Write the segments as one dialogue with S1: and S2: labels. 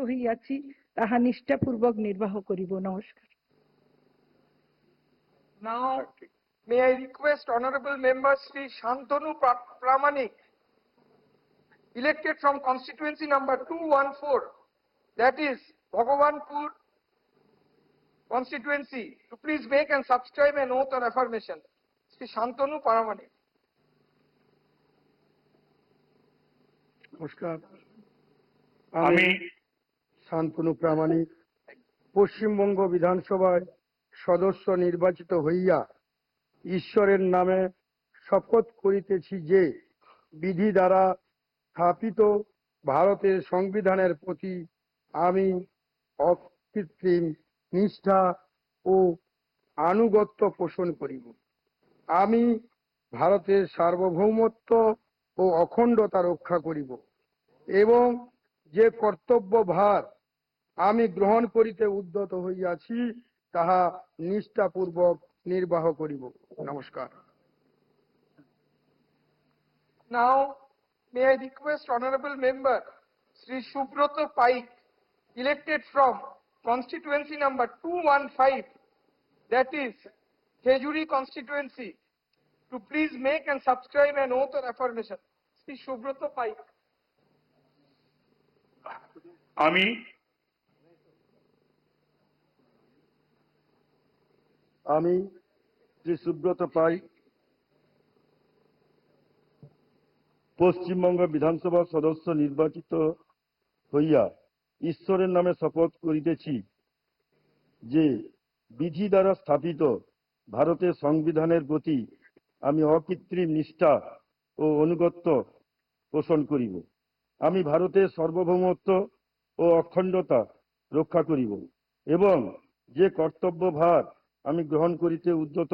S1: হইয়াছি তাহা নিষ্ঠাপূর্বক নির্বাহ করিব। নমস্কার।
S2: Now, may I request Honorable Member Sri Shantanu Pramanik, elected from constituency number 214, that is Bhagwanpur constituency, to please make and subscribe an oath or affirmation. Sri Shantanu Pramanik.
S3: নমস্কার, আমি শান্তনু প্রামাণিক পশ্চিমবঙ্গ বিধানসভায় সদস্য নির্বাচিত হইয়া ঈশ্বরের নামে শপথ করিতেছি যে বিধি দ্বারা স্থাপিত ভারতের সংবিধানের প্রতি আমি অকৃত্রিম নিষ্ঠা ও আনুগত্য পোষণ করিব। আমি ভারতের সার্বভৌমত্ব ও অখণ্ডতা রক্ষা করিব এবং যে কর্তব্য ভার আমি গ্রহণ করিতে উদ্যত হইয়াছি তাহা নিষ্ঠাপূর্বক নির্বাহ করিব। নমস্কার।
S2: Now, may I request Honorable Member Sri Subroto Paik, elected from constituency number 215, that is Khejuri constituency, to please make and subscribe an oath or affirmation. Sri Subroto Paik.
S3: আমি শ্রী সুব্রত পাইক পশ্চিমবঙ্গ বিধানসভা সদস্য নির্বাচিত হইয়া ঈশ্বরের নামে শপথ করিতেছি যে বিধি দ্বারা স্থাপিত ভারতের সংবিধানের প্রতি আমি অকৃত্রিম নিষ্ঠা ও আনুগত্য পোষণ করিব। আমি ভারতের সার্বভৌমত্ব ও অখণ্ডতা রক্ষা করিব এবং যে কর্তব্য ভার আমি গ্রহণ করিতে উদ্যত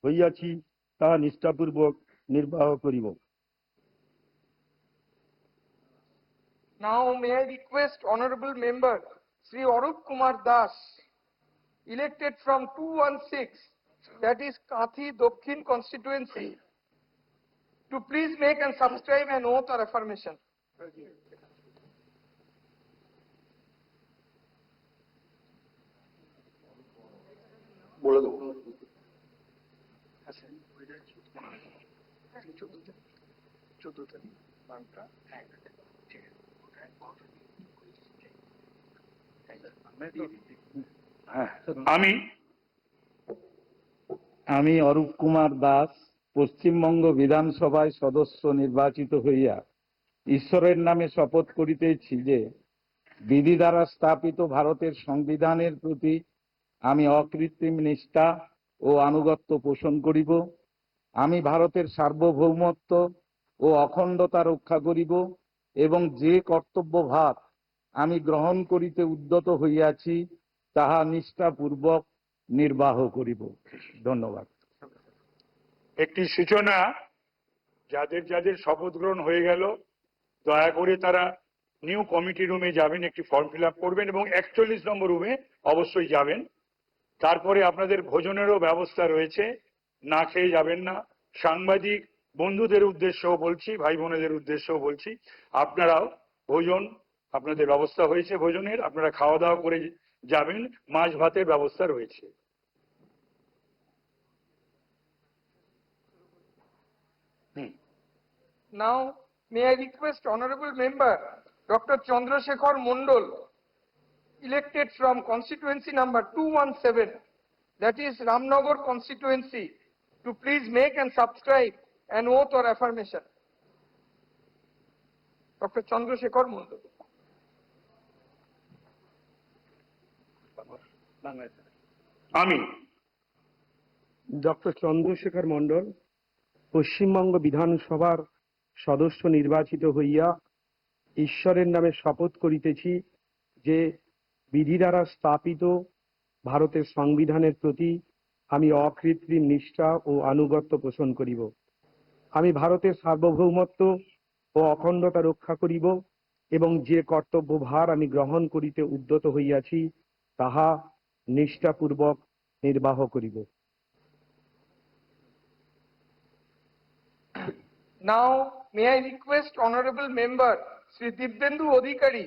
S3: হইয়াছি তাহা নিষ্ঠাপূর্বক নির্বাহ করিব।
S2: Now, may I request Honorable Member Sri Arup Kumar Das, elected from 216, that is Kathi Dokhin constituency, to please make and subscribe an oath or affirmation.
S4: আমি অরূপ কুমার দাস পশ্চিমবঙ্গ বিধানসভায় সদস্য নির্বাচিত হইয়া ঈশ্বরের নামে শপথ করিতেছি যে বিধি দ্বারা স্থাপিত ভারতের সংবিধানের প্রতি আমি অকৃত্রিম নিষ্ঠা ও আনুগত্য পোষণ করিব। আমি ভারতের সার্বভৌমত্ব ও অখণ্ডতা রক্ষা করিব এবং যে কর্তব্য ভার আমি গ্রহণ করিতে উদ্যত হইয়াছি তাহা নিষ্ঠাপূর্বক নির্বাহ করিব। ধন্যবাদ।
S5: একটি সূচনা, যাদের যাদের শপথ গ্রহণ হয়ে গেল দয়া করে তারা নিউ কমিটি রুমে যাবেন, একটি ফর্ম ফিল আপ করবেন এবং 41 নম্বর রুমে অবশ্যই যাবেন। তারপরে আপনাদের ভোজনেরও ব্যবস্থা রয়েছে, না খেয়ে যাবেন না। সাংবাদিক বন্ধুদের উদ্দেশ্যও বলছি, ভাই বোনেদের উদ্দেশ্যও বলছি, আপনারাও ভোজন, আপনাদের ব্যবস্থা হয়েছে ভোজনের, আপনারা খাওয়া দাওয়া করে যাবেন, মাছ ভাতের ব্যবস্থা রয়েছে।
S2: Now, may I request Honorable Member Dr. Chandrasekhar Mondol, elected from constituency number 217, that is Ramnagar constituency, to please make and subscribe an oath or affirmation. Dr. Chandrasekhar Mondol.
S5: আমি
S3: ডক্টর চন্দ্রশেখর মণ্ডল পশ্চিমবঙ্গ বিধানসভার সদস্য নির্বাচিত হইয়া ঈশ্বরের নামে শপথ করিতেছি যে বিধি দ্বারা স্থাপিত ভারতের সংবিধানের প্রতি আমি অকৃত্রিম নিষ্ঠা ও আনুগত্য পোষণ করিব। আমি ভারতের সার্বভৌমত্ব ও অখণ্ডতা রক্ষা করিব এবং যে কর্তব্য ভার আমি গ্রহণ করিতে উদ্যত হইয়াছি তাহা নিষ্ঠাপূর্বক নির্বাহ করিব।
S2: Now, may I request Honorable Member Sri Dibyendu Adhikari,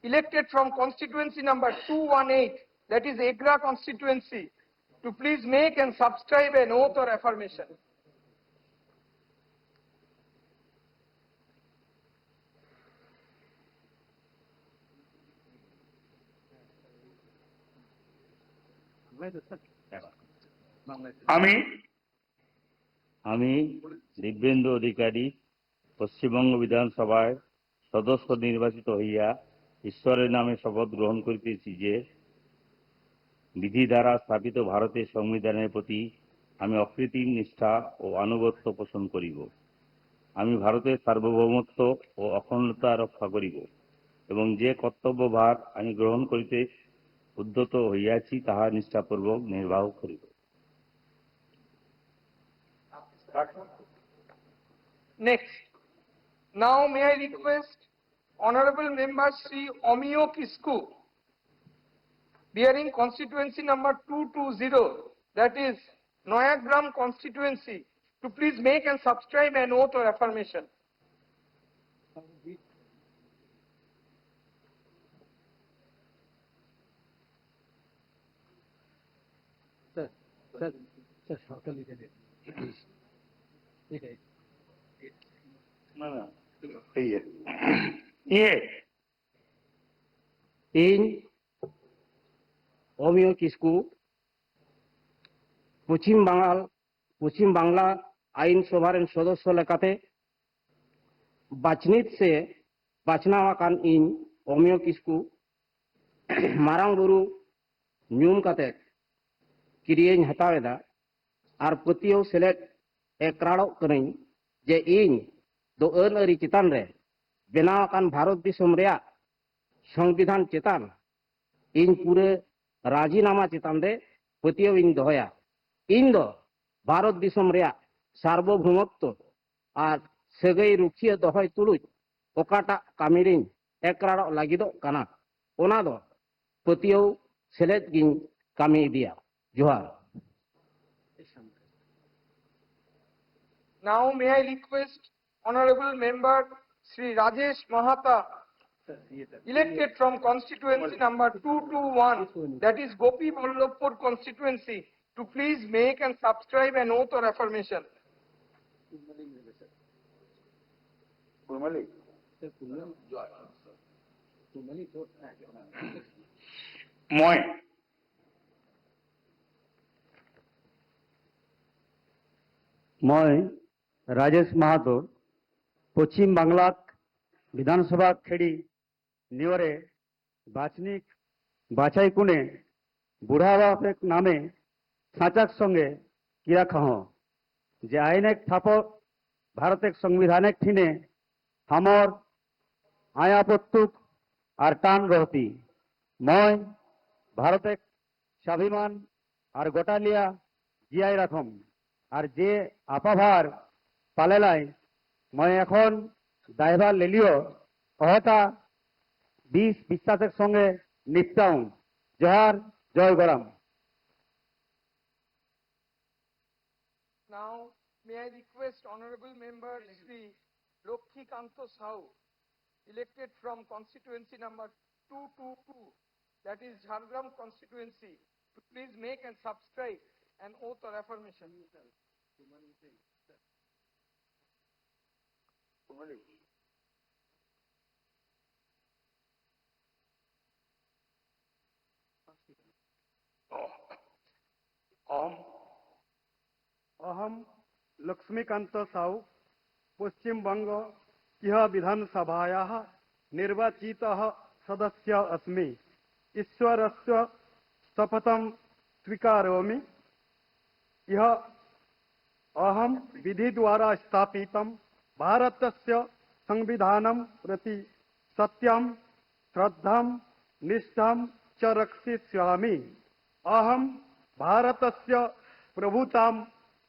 S2: elected from constituency number 218, that is Agra constituency, to please make and subscribe an oath or affirmation.
S5: আমি
S6: আমি দিব্যেন্দু অধিকারী পশ্চিমবঙ্গ বিধানসভায় সদস্য নির্বাচিত হইয়া ঈশ্বরের নামে শপথ গ্রহণ করিতেছি যে বিধি দ্বারা স্থাপিত ভারতের সংবিধানের প্রতি আমি অকৃত্রিম নিষ্ঠা ও আনুগত্য পোষণ করিব। আমি ভারতের সার্বভৌমত্ব ও অখণ্ডতা রক্ষা করিব এবং যে কর্তব্যভার আমি গ্রহণ করিতে উদ্যত হইয়াছি তাহা নিষ্ঠাপূর্বক নির্বাহ করিব।
S2: Next, now may I request Honorable Member Sri Omio Kisku, bearing constituency number 220, that is Noyagram constituency, to please make and subscribe an oath or affirmation.
S3: ᱤᱧ অমিয় কিস্কু পশ্চিম বাংলা আইনসভার সদস্য লেখাতে বাছনিত সে বাছনাव akan ᱤᱧ অমিয় কিস্কু ᱢᱟᱨᱟᱝ ᱵᱩᱨᱩ ᱧᱩᱢ ᱠᱟᱛᱮ ᱠᱤᱨᱤᱭᱟᱹᱧ ᱦᱟᱛᱟᱣᱮᱫᱟ ᱟᱨ ᱯᱟᱹᱛᱭᱟᱹᱣ ᱥᱮᱞᱮᱫ ᱮᱠᱨᱟᱲᱚᱜ ᱠᱟᱹᱱᱟᱹᱧ ᱡᱮ ᱤᱧ ᱫᱚ ᱟᱹᱱ ᱟᱹᱨᱤ ᱪᱮᱛᱟᱱ ᱨᱮ ᱵᱮᱱᱟᱣ akan ᱵᱷᱟᱨᱚᱛ ᱫᱤᱥᱚᱢ ᱨᱮᱭᱟᱜ সংবিধান চেতান ᱤᱧ ᱯᱩᱨᱟᱹ রাজিনামা চেতান রে পতিও in দহয়া in the Bharat Disham রেয়া সার্বভৌমত্ব আর সেগৈ রুখিয়া দহয় তুলুজ ওকাটা কামিরিন একরাড় লাগিদ কানা ওনা দ পতিও সেলেদ গিন কামি দিয়া Johar.
S2: Now may I request Honorable Member Sri Rajesh Mahata, elected from constituency number 221, that is Gopi Vallabhpur constituency, to please make and subscribe an oath or affirmation.
S7: মই রাজেশ মাহাতো পশ্চিম বাংলাত বিধানসভা খেড়ি নিয়রে বাছনিক বাছাই কুনে বুড়া বাপেক নামে সাঁচাক সঙ্গে কিরা খাহ যে আইনেক থাপর ভারতের সংবিধানেক ঠিনে হামর আয়াপত্তুক আর টান রহতি মই ভারতের স্বাভিমান আর গোটালিয়া জিয়াই রাখম আর যে আপাভার পালেলাই মই এখন দায়ভার লেলিও অহতা বিশ্বাসের সঙ্গে নিপটাও। জোহার, জয় গরাম।
S2: Now may I request Honorable Member Sri Lokhi Kanto Sau, elected from constituency number 222, that is Jhargram constituency, to please make and subscribe an oath or affirmation.
S3: अहम लक्ष्मीकांत साहू पश्चिमबंग इह विधानसभायाः निर्वाचितः सदस्य अस्मि। ईश्वरस्य शपथं स्वीकरोमि। यह अहम विधि द्वारा स्थापितं भारतस्य संविधानं प्रति सत्यं श्रद्धां निष्ठां च रक्षिष्यामि। अहम भारतस्य प्रभुतां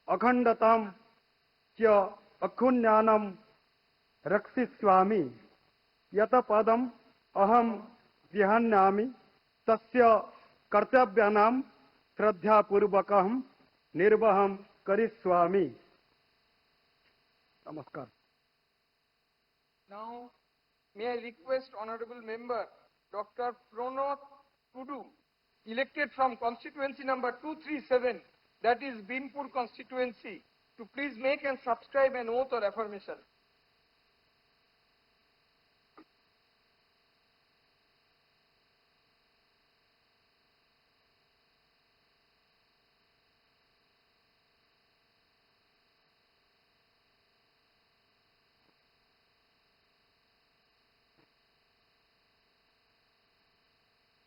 S3: अखंडतां च अक्षुण्णानं रक्षिष्यामि। यत् पदम् अहं गृह्णामि तस्य कर्तव्यानां श्रद्धापूर्वकं निर्वहं करिष्यामि। नमस्कार।
S2: Now may I request Honorable Member Dr. Pronoth Tudu, elected from constituency number 237, that is Bimpur constituency, to please make and subscribe an oath or affirmation.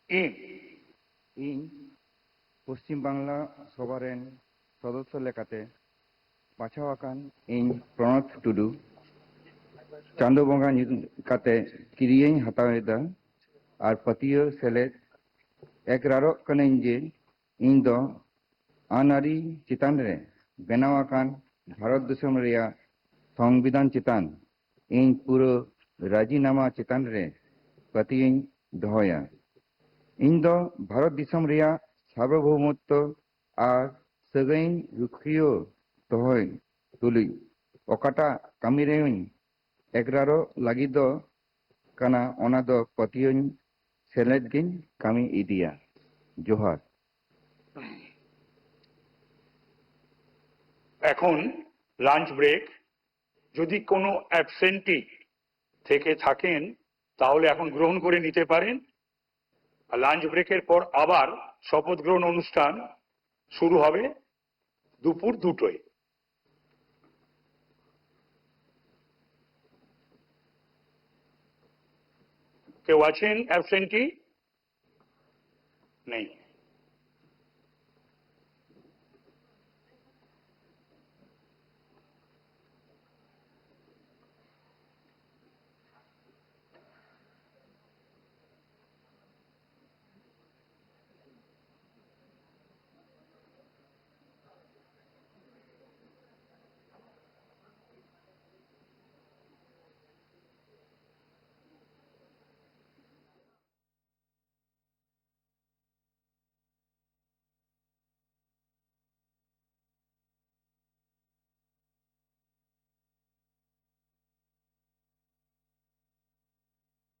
S5: ᱤᱧ
S8: ᱤᱧ ᱯᱚᱥᱪᱤᱢ ᱵᱟᱝᱞᱟ ᱥᱚᱵᱷᱟ ᱨᱮᱱ ᱥᱚᱫᱚᱥᱥᱚ ᱞᱮᱠᱟᱛᱮ ᱵᱟᱪᱷᱟᱣ ᱟᱠᱟᱱ ᱤᱧ ᱯᱨᱚᱱᱚᱛ ᱴᱩᱰᱩ ᱪᱟᱸᱫᱳ ᱵᱚᱸᱜᱟ ᱧᱩᱛᱩᱢ ᱠᱟᱛᱮ ᱠᱤᱨᱤᱭᱟᱹᱧ ᱦᱟᱛᱟᱣᱮᱫᱟ ᱟᱨ ᱯᱟᱹᱛᱭᱟᱹᱣ ᱥᱮᱞᱮᱫ ᱮᱠᱨᱟᱨᱚᱜ ᱠᱟᱹᱱᱟᱹᱧ ᱡᱮ ᱤᱧ ᱫᱚ ᱟᱹᱱᱼᱟᱹᱨᱤ ᱪᱮᱛᱟᱱ ᱨᱮ ᱵᱮᱱᱟᱣ ᱟᱠᱟᱱ ᱵᱷᱟᱨᱚᱛ ᱫᱤᱥᱚᱢ ᱨᱮᱭᱟᱜ ᱥᱚᱝᱵᱤᱫᱷᱟᱱ ᱪᱮᱛᱟᱱ ᱤᱧ ᱯᱩᱨᱟᱹ ᱨᱟᱡᱤᱱᱟᱢᱟ ᱪᱮᱛᱟᱱ ᱨᱮ ᱯᱟᱹᱛᱭᱟᱹᱣᱤᱧ ᱫᱚᱦᱚᱭᱟ। ᱤᱧ ᱫᱚ ᱵᱷᱟᱨᱚᱛ ᱫᱤᱥᱚᱢ ᱨᱮᱭᱟᱜ ᱥᱟᱨᱵᱚভৌমত্ব ᱟᱨ ᱥᱟᱹᱜᱟᱹᱭᱤᱧ ᱨᱩᱠᱷᱤᱭᱟᱹ ᱫᱚᱦᱚᱭ ᱛᱩᱞᱩᱡ ᱚᱠᱟᱴᱟᱜ ᱠᱟᱹᱢᱤ ᱨᱮᱧ ᱮᱜᱨᱟᱨᱚᱜ ᱞᱟᱹᱜᱤᱫᱚᱜ ᱠᱟᱱᱟ ᱚᱱᱟ ᱫᱚ ᱯᱟᱹᱛᱭᱟᱹᱣ ᱥᱮᱞᱮᱫ ᱜᱤᱧ ᱠᱟᱹᱢᱤ ᱤᱫᱤᱭᱟ। জোহার।
S5: এখন লাঞ্চ ব্রেক। যদি কোনো অ্যাবসেন্টি থেকে থাকেন তাহলে এখন গ্রহণ করে নিতে পারেন। আর লাঞ্চ ব্রেকের পর আবার শপথ গ্রহণ অনুষ্ঠান শুরু হবে দুপুর 2টোয়। কেউ আছেন অ্যাবসেন্টি? নেই।